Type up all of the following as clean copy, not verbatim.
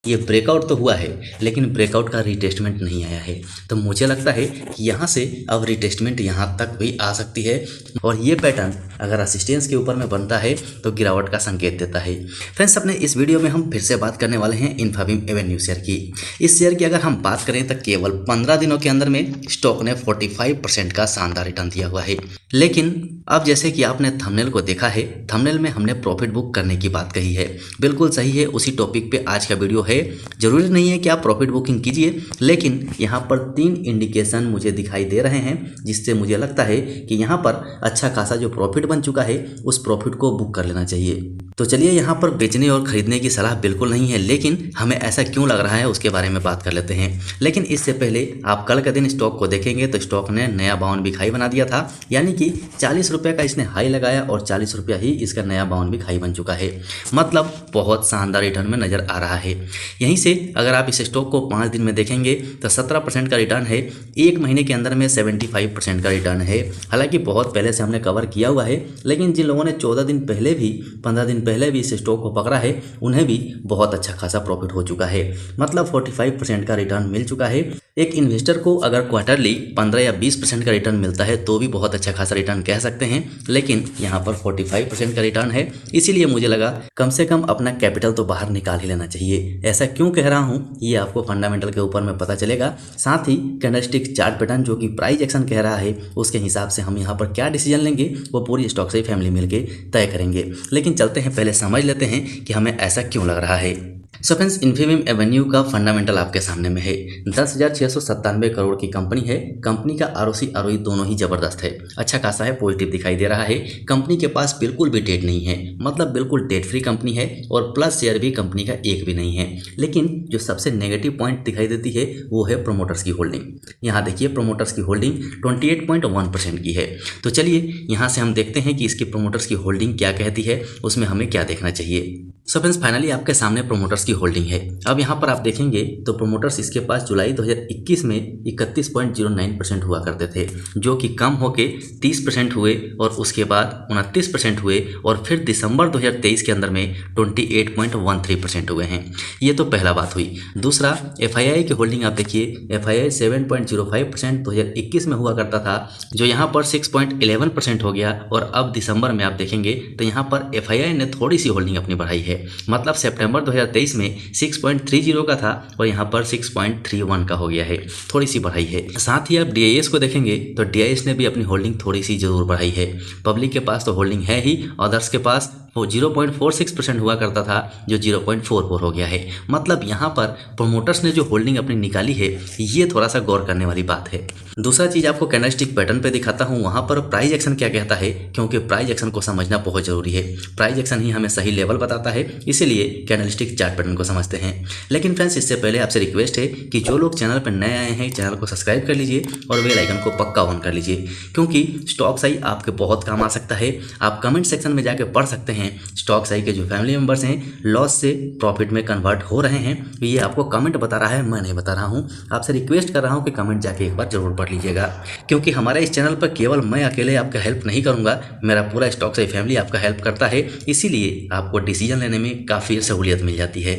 ये ब्रेकआउट तो हुआ है, लेकिन ब्रेकआउट का रिटेस्टमेंट नहीं आया है। तो मुझे लगता है कि यहाँ से अब रिटेस्टमेंट यहाँ तक भी आ सकती है, और ये पैटर्न अगर रेजिस्टेंस के ऊपर में बनता है तो गिरावट का संकेत देता है। फ्रेंड्स, अपने इस वीडियो में हम फिर से बात करने वाले हैं इन्फाबीम एवेन्यू शेयर की। इस शेयर की अगर हम बात करें तो केवल 15 दिनों के अंदर में स्टॉक ने 45% का शानदार रिटर्न दिया हुआ है। लेकिन अब जैसे कि आपने थंबनेल को देखा है, थंबनेल में हमने प्रॉफिट बुक करने की बात कही है, बिल्कुल सही है। उसी टॉपिक पे आज का वीडियो है। जरूरी नहीं है कि आप प्रॉफिट बुकिंग कीजिए, लेकिन यहाँ पर 3 इंडिकेशन मुझे दिखाई दे रहे हैं जिससे मुझे लगता है कि यहाँ पर अच्छा खासा जो प्रॉफिट बन चुका है उस प्रॉफिट को बुक कर लेना चाहिए। तो चलिए, यहाँ पर बेचने और खरीदने की सलाह बिल्कुल नहीं है, लेकिन हमें ऐसा क्यों लग रहा है उसके बारे में बात कर लेते हैं। लेकिन इससे पहले आप कल के दिन स्टॉक को देखेंगे तो स्टॉक ने नया बावन भी खाई बना दिया था, यानी कि 40 रुपये का इसने हाई लगाया और 40 रुपया ही इसका नया बावन भी खाई बन चुका है। मतलब बहुत शानदार रिटर्न में नजर आ रहा है। यहीं से अगर आप इस स्टॉक को 5 दिन में देखेंगे तो 17% का रिटर्न है, 1 महीने के अंदर में 75% का रिटर्न है। हालांकि बहुत पहले से हमने कवर किया हुआ है, लेकिन जिन लोगों ने 14 दिन पहले भी 15 दिन पहले भी इस स्टॉक को पकड़ा है उन्हें भी बहुत अच्छा खासा प्रॉफिट हो चुका है। मतलब 45% का रिटर्न मिल चुका है। एक इन्वेस्टर को अगर क्वार्टरली 15 या 20% का रिटर्न मिलता है तो भी बहुत अच्छा खासा रिटर्न कह सकते हैं, लेकिन यहाँ पर 45% का रिटर्न है। इसीलिए मुझे लगा कम से कम अपना कैपिटल तो बाहर निकाल ही लेना चाहिए। ऐसा क्यों कह रहा हूँ ये आपको फंडामेंटल के ऊपर में पता चलेगा। साथ ही कैंडलस्टिक चार्ट पैटर्न जो कि प्राइस एक्शन कह रहा है उसके हिसाब से हम यहाँ पर क्या डिसीजन लेंगे वो पूरी स्टॉक से फैमिली मिलकर तय करेंगे। लेकिन चलते हैं, पहले समझ लेते हैं कि हमें ऐसा क्यों लग रहा है। सो फ्रेंड्स, इन्फीबीम एवेन्यू का फंडामेंटल आपके सामने में है। 10,697 करोड़ की कंपनी है। कंपनी का आरओसी आरओई दोनों ही जबरदस्त है, अच्छा खासा है, पॉजिटिव दिखाई दे रहा है। कंपनी के पास बिल्कुल भी डेट नहीं है, मतलब बिल्कुल डेट फ्री कंपनी है, और प्लस शेयर भी कंपनी का एक भी नहीं है। लेकिन जो सबसे नेगेटिव पॉइंट दिखाई देती है वो है प्रोमोटर्स की होल्डिंग। यहाँ देखिए, प्रोमोटर्स की होल्डिंग 28.1% की है। तो चलिए यहाँ से हम देखते हैं कि इसकी प्रोमोटर्स की होल्डिंग क्या कहती है, उसमें हमें क्या देखना चाहिए। सो फ्रेंड्स, फाइनली आपके सामने प्रोमोटर्स की होल्डिंग है। अब यहाँ पर आप देखेंगे तो प्रोमोटर्स इसके पास जुलाई 2021 में 31.09% हुआ करते थे, जो कि कम होके 30% हुए, और उसके बाद 29% हुए, और फिर दिसंबर 2023 के अंदर में 28.13% हुए हैं। ये तो पहला बात हुई। दूसरा, FII की होल्डिंग आप देखिए, FII 7.05% 2021 में हुआ करता था, जो यहाँ पर 6.11% हो गया, और अब दिसंबर में आप देखेंगे तो यहाँ पर FII ने थोड़ी सी होल्डिंग अपनी बढ़ाई है। मतलब सितंबर 2023 में 6.30 का था और यहाँ पर 6.31 का हो गया है, थोड़ी सी बढ़ाई है। साथ ही आप DIS को देखेंगे तो DIS ने भी अपनी होल्डिंग थोड़ी सी जरूर बढ़ाई है। पब्लिक के पास तो होल्डिंग है ही, अदर्स के पास वो 0.46% हुआ करता था, जो 0.44 हो गया है। मतलब यहाँ पर प्रोमोटर्स ने जो होल्डिंग अपनी निकाली है ये थोड़ा सा गौर करने वाली बात है। दूसरा चीज आपको कैंडलस्टिक पैटर्न पे दिखाता हूँ, वहाँ पर प्राइस एक्शन क्या कहता है, क्योंकि प्राइस एक्शन को समझना बहुत जरूरी है। प्राइस एक्शन ही हमें सही लेवल बताता है, इसीलिए कैंडलस्टिक चार्ट पैटर्न को समझते हैं। लेकिन फ्रेंड्स, इससे पहले आपसे रिक्वेस्ट है कि जो लोग चैनल पर नए आए हैं चैनल को सब्सक्राइब कर लीजिए और बेल आइकन को पक्का ऑन कर लीजिए, क्योंकि स्टॉक सही आपके बहुत काम आ सकता है। आप कमेंट सेक्शन में जाकर पढ़ सकते हैं स्टॉक सही के जो फैमिली मेंबर्स हैं लॉस से प्रॉफिट में कन्वर्ट हो रहे हैं। ये आपको कमेंट बता रहा है, मैं नहीं बता रहा हूँ। आपसे रिक्वेस्ट कर रहा हूँ कि कमेंट जाके एक बार जरूर पढ़ लीजिएगा, क्योंकि हमारे इस चैनल पर केवल मैं अकेले आपका हेल्प नहीं करूँगा, मेरा पूरा स्टॉक सही फैमिली आपका हेल्प करता है। इसीलिए आपको डिसीजन लेने में काफ़ी सहूलियत मिल जाती है।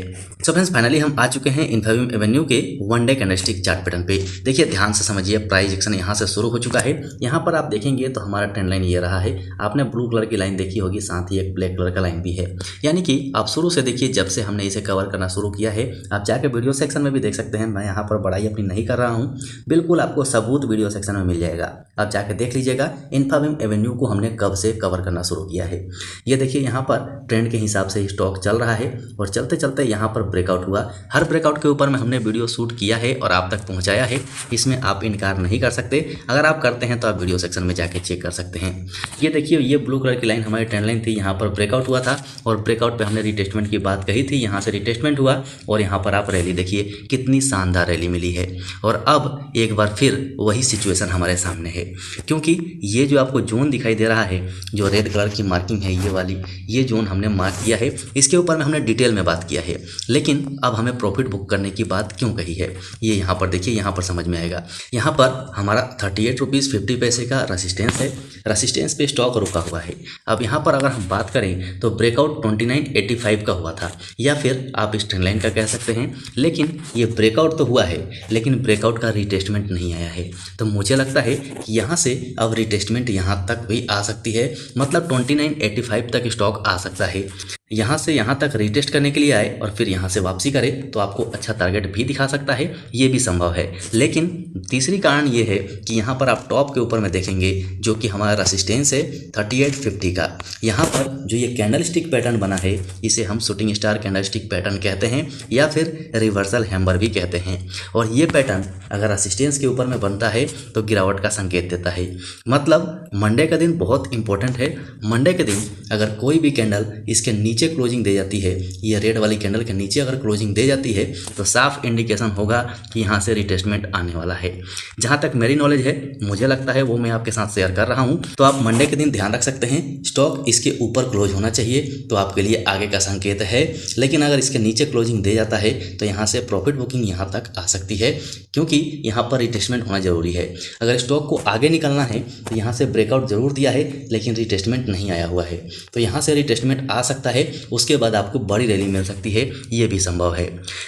सो फ्रेंड्स, फाइनली हम आ चुके हैं इन्फीबीम एवेन्यू के 1 डे कैंडलस्टिक चार्ट पैटर्न पे। देखिए, ध्यान से समझिए, प्राइस एक्शन यहाँ से शुरू हो चुका है। यहाँ पर आप देखेंगे तो हमारा ट्रेंड लाइन ये रहा है। आपने ब्लू कलर की लाइन देखी होगी, साथ ही एक ब्लैक कलर का लाइन भी है। यानी कि आप शुरू से देखिए, जब से हमने इसे कवर करना शुरू किया है, आप जाके वीडियो सेक्शन में भी देख सकते हैं। मैं यहाँ पर बड़ाई अपनी नहीं कर रहा हूँ, बिल्कुल आपको सबूत वीडियो सेक्शन में मिल जाएगा। आप जाके देख लीजिएगा इन्फीबीम एवेन्यू को हमने कब से कवर करना शुरू किया है। ये देखिए, यहाँ पर ट्रेंड के हिसाब से स्टॉक चल रहा है, और चलते चलते यहाँ पर ब्रेकआउट हुआ। हर ब्रेकआउट के ऊपर में हमने वीडियो शूट किया है और आप तक पहुँचाया है, इसमें आप इनकार नहीं कर सकते। अगर आप करते हैं तो आप वीडियो सेक्शन में जाके चेक कर सकते हैं। ये देखिए, ये ब्लू कलर की लाइन हमारी ट्रेंड लाइन थी, यहाँ पर ब्रेकआउट हुआ था, और ब्रेकआउट पे हमने रिटेस्टमेंट की बात कही थी। यहाँ से रिटेस्टमेंट हुआ, और यहाँ पर आप रैली देखिए, कितनी शानदार रैली मिली है। और अब एक बार फिर वही सिचुएशन हमारे सामने है। क्योंकि ये जो आपको जोन दिखाई दे रहा है, जो रेड कलर की मार्किंग है ये वाली, ये जोन हमने मार्क किया है, इसके ऊपर में हमने डिटेल में बात किया है। लेकिन अब हमें प्रॉफिट बुक करने की बात क्यों कही है, ये यहाँ पर देखिए, यहाँ पर समझ में आएगा। यहाँ पर हमारा 38.50 का रेसिस्टेंस है, रेसिस्टेंस पे स्टॉक रुका हुआ है। अब यहाँ पर अगर हम बात करें तो ब्रेकआउट 2985 का हुआ था, या फिर आप इस ट्रेंड लाइन का कह सकते हैं। लेकिन ये ब्रेकआउट तो हुआ है, लेकिन ब्रेकआउट का रिटेस्टमेंट नहीं आया है। तो मुझे लगता है कि यहाँ से अब रिटेस्टमेंट यहाँ तक भी आ सकती है, मतलब 2985 तक स्टॉक आ सकता है। यहाँ से यहाँ तक रिटेस्ट करने के लिए आए और फिर यहाँ से वापसी करे तो आपको अच्छा टारगेट भी दिखा सकता है, ये भी संभव है। लेकिन तीसरी कारण ये है कि यहाँ पर आप टॉप के ऊपर में देखेंगे जो कि हमारा रेसिस्टेंस है 3850 का। यहाँ पर जो ये कैंडल स्टिक पैटर्न बना है, इसे हम shooting star candle stick pattern कहते हैं, या फिर रिवर्सल हैमर भी कहते हैं। और ये पैटर्न अगर रेसिस्टेंस के ऊपर में बनता है तो गिरावट का संकेत देता है। मतलब मंडे का दिन बहुत इंपॉर्टेंट है। मंडे के दिन अगर कोई भी कैंडल इसके नीचे क्लोजिंग दे जाती है, ये रेड वाली कैंडल के नीचे अगर क्लोजिंग दे जाती है, तो साफ इंडिकेशन होगा कि यहाँ से रिटेस्टमेंट आने वाला है। जहाँ तक मेरी नॉलेज है, मुझे लगता है वो मैं आपके साथ शेयर कर रहा हूँ। तो आप मंडे के दिन ध्यान रख सकते हैं, स्टॉक इसके ऊपर क्लोज होना चाहिए तो आपके लिए आगे का संकेत है। लेकिन अगर इसके नीचे क्लोजिंग दे जाता है तो यहाँ से प्रॉफिट बुकिंग यहाँ तक आ सकती है, क्योंकि यहाँ पर रिटेस्टमेंट होना जरूरी है। अगर स्टॉक को आगे निकलना है तो यहाँ से ब्रेकआउट जरूर दिया है, लेकिन रिटेस्टमेंट नहीं आया हुआ है। तो यहाँ से रिटेस्टमेंट आ सकता है, उसके बाद आपको बड़ी रैली मिल सकती है, ये भी संभव है।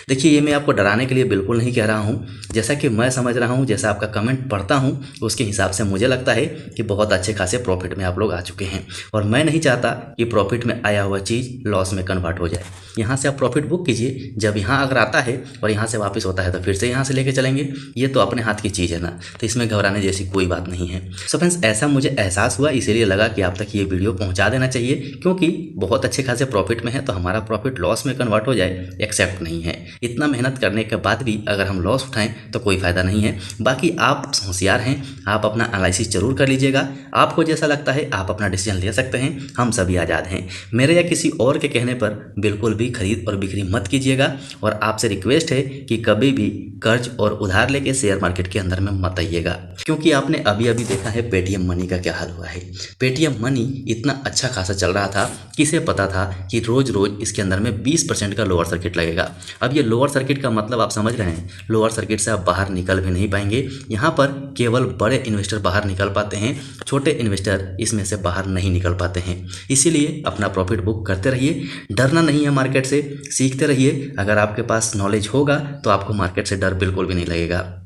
देखिए, ये मैं आपको डराने के लिए बिल्कुल नहीं कह रहा हूँ। जैसा कि मैं समझ रहा हूँ, जैसा आपका कमेंट पढ़ता हूँ, उसके हिसाब से मुझे लगता है कि बहुत अच्छे खासे प्रॉफिट में आप लोग आ चुके हैं। और मैं नहीं चाहता कि प्रॉफिट में आया हुआ चीज़ लॉस में कन्वर्ट हो जाए। यहाँ से आप प्रॉफिट बुक कीजिए, जब यहाँ अगर आता है और यहाँ से वापस होता है तो फिर से यहाँ से लेके चलेंगे। ये तो अपने हाथ की चीज़ है ना, तो इसमें घबराने जैसी कोई बात नहीं है। सो फ्रेंड्स, ऐसा मुझे एहसास हुआ, इसीलिए लगा कि आप तक ये वीडियो पहुँचा देना चाहिए, क्योंकि बहुत अच्छे खासे प्रॉफिट में है तो हमारा प्रॉफिट लॉस में कन्वर्ट हो जाए, एक्सेप्ट नहीं है। इतना मेहनत करने के बाद भी अगर हम लॉस उठाएं तो कोई फ़ायदा नहीं है। बाकी आप होशियार हैं, आप अपना एनालिसिस जरूर कर लीजिएगा। आपको जैसा लगता है आप अपना डिसीजन ले सकते हैं, हम सभी आज़ाद हैं। मेरे या किसी और के कहने पर बिल्कुल भी खरीद और बिक्री मत कीजिएगा। और आपसे रिक्वेस्ट है कि कभी भी कर्ज और उधार लेके शेयर मार्केट के अंदर में मत आइएगा, क्योंकि आपने अभी अभी देखा है पेटीएम मनी का क्या हाल हुआ है। पेटीएम मनी इतना अच्छा खासा चल रहा था, किसे पता था कि रोज रोज इसके अंदर में 20% का लोअर सर्किट लगेगा। अब ये लोअर सर्किट का मतलब आप समझ रहे हैं, लोअर सर्किट से आप बाहर निकल भी नहीं पाएंगे। यहाँ पर केवल बड़े इन्वेस्टर बाहर निकल पाते हैं, छोटे इन्वेस्टर इसमें से बाहर नहीं निकल पाते हैं। इसीलिए अपना प्रॉफिट बुक करते रहिए, डरना नहीं है मार्केट से, सीखते रहिए। अगर आपके पास नॉलेज होगा तो आपको मार्केट से डर बिल्कुल भी नहीं लगेगा।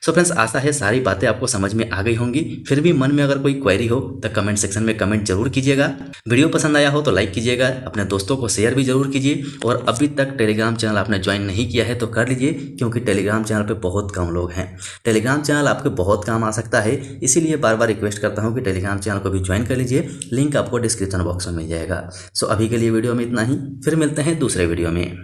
सो फ्रेंड्स, आशा है सारी बातें आपको समझ में आ गई होंगी। फिर भी मन में अगर कोई क्वेरी हो तो कमेंट सेक्शन में कमेंट जरूर कीजिएगा। वीडियो पसंद आया हो तो लाइक कीजिएगा, अपने दोस्तों को शेयर भी जरूर कीजिए। और अभी तक टेलीग्राम चैनल आपने ज्वाइन नहीं किया है तो कर लीजिए, क्योंकि टेलीग्राम चैनल पे बहुत कम लोग हैं। टेलीग्राम चैनल आपके बहुत काम आ सकता है, इसीलिए बार बार रिक्वेस्ट करता हूँ कि टेलीग्राम चैनल को भी ज्वाइन कर लीजिए। लिंक आपको डिस्क्रिप्शन बॉक्स में मिल जाएगा। सो अभी के लिए वीडियो में इतना ही, फिर मिलते हैं दूसरे वीडियो में।